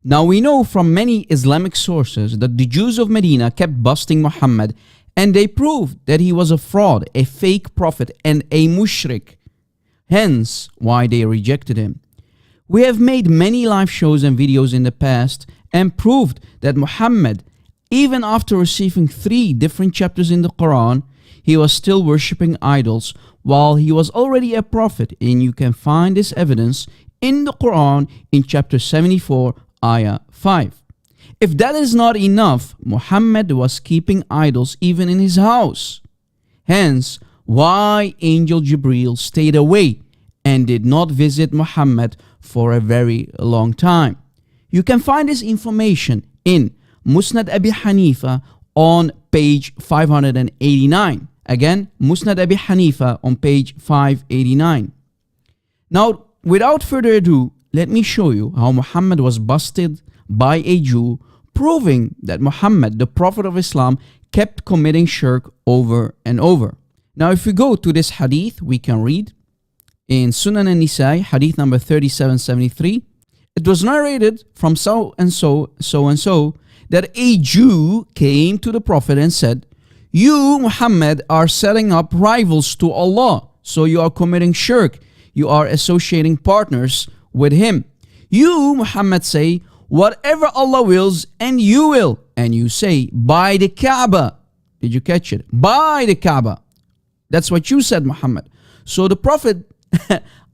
Now we know from many Islamic sources that the Jews of Medina kept busting Muhammad, and they proved that he was a fraud, a fake prophet, and a mushrik. Hence why they rejected him. We have made many live shows and videos in the past and proved that Muhammad, even after receiving 3 different chapters in the Quran, he was still worshipping idols while he was already a prophet, and you can find this evidence in the Quran in chapter 74, ayah 5. If that is not enough, Muhammad was keeping idols even in his house. Hence, why Angel Jibreel stayed away and did not visit Muhammad for a very long time. You can find this information in Musnad Abi Hanifa on page 589. Again, Musnad Abi Hanifa on page 589. Now, without further ado, let me show you how Muhammad was busted by a Jew, proving that Muhammad, the Prophet of Islam, kept committing shirk over and over. Now, if we go to this hadith, we can read in Sunan an-Nisa, hadith number 3773. It was narrated from so and so, that a Jew came to the Prophet and said, "You, Muhammad, are setting up rivals to Allah, so you are committing shirk. You are associating partners with Him. You, Muhammad, say, whatever Allah wills, and you will. And you say, by the Kaaba." Did you catch it? By the Kaaba. That's what you said, Muhammad. So the Prophet,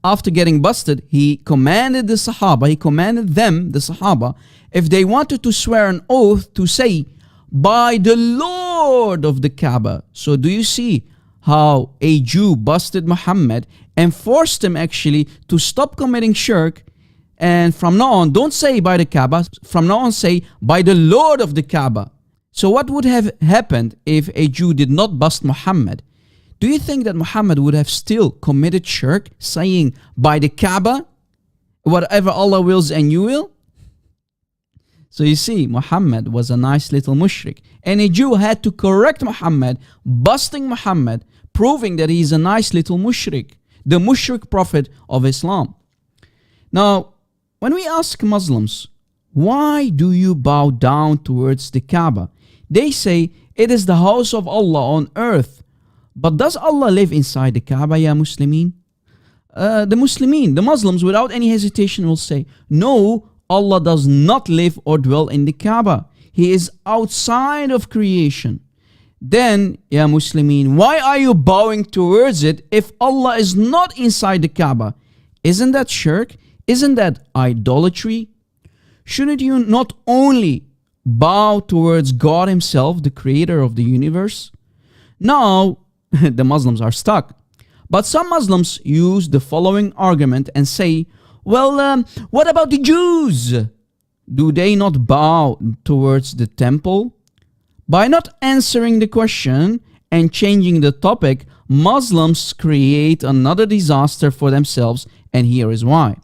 after getting busted, he commanded the Sahaba, the Sahaba, if they wanted to swear an oath, to say, by the Lord of the Kaaba. So do you see how a Jew busted Muhammad and forced him actually to stop committing shirk? And from now on, don't say by the Kaaba. From now on, say by the Lord of the Kaaba. So what would have happened if a Jew did not bust Muhammad? Do you think that Muhammad would have still committed shirk, saying by the Kaaba, whatever Allah wills and you will? So you see, Muhammad was a nice little mushrik. And a Jew had to correct Muhammad, busting Muhammad, proving that he is a nice little mushrik, the mushrik prophet of Islam. Now, when we ask Muslims, why do you bow down towards the Kaaba? They say, it is the house of Allah on earth. But does Allah live inside the Kaaba, ya Muslimin? The Muslims, without any hesitation will say, no, Allah does not live or dwell in the Kaaba. He is outside of creation. Then, ya Muslimin, why are you bowing towards it if Allah is not inside the Kaaba? Isn't that shirk? Isn't that idolatry? Shouldn't you not only bow towards God Himself, the creator of the universe? Now, the Muslims are stuck. But some Muslims use the following argument and say, well, what about the Jews? Do they not bow towards the temple? By not answering the question and changing the topic, Muslims create another disaster for themselves, and here is why.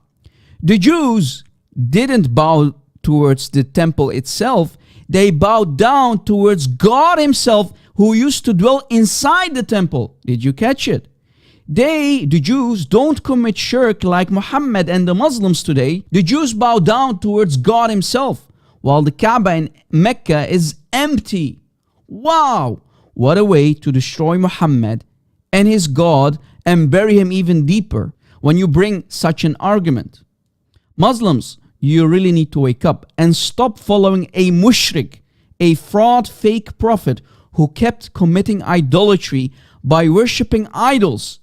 The Jews didn't bow towards the temple itself. They bowed down towards God Himself, who used to dwell inside the temple. Did you catch it? The Jews, don't commit shirk like Muhammad and the Muslims today. The Jews bow down towards God Himself, while the Kaaba in Mecca is empty. Wow! What a way to destroy Muhammad and his God and bury him even deeper when you bring such an argument. Muslims, you really need to wake up and stop following a mushrik, a fraud fake prophet who kept committing idolatry by worshipping idols,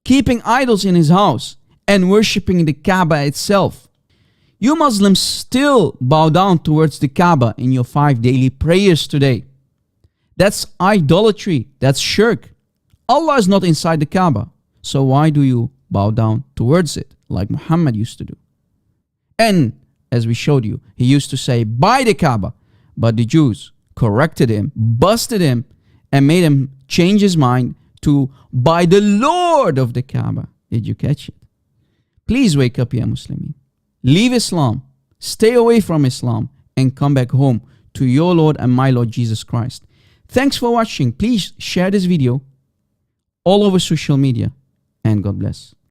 keeping idols in his house, and worshipping the Kaaba itself. You Muslims still bow down towards the Kaaba in your 5 daily prayers today. That's idolatry. That's shirk. Allah is not inside the Kaaba. So why do you bow down towards it like Muhammad used to do? And as we showed you, he used to say by the Kaaba, but the Jews corrected him, busted him, and made him change his mind to by the Lord of the Kaaba. Did you catch it? Please wake up, ya Muslimin. Leave Islam, stay away from Islam, and come back home to your Lord and my Lord Jesus Christ. Thanks for watching. Please share this video all over social media, and God bless.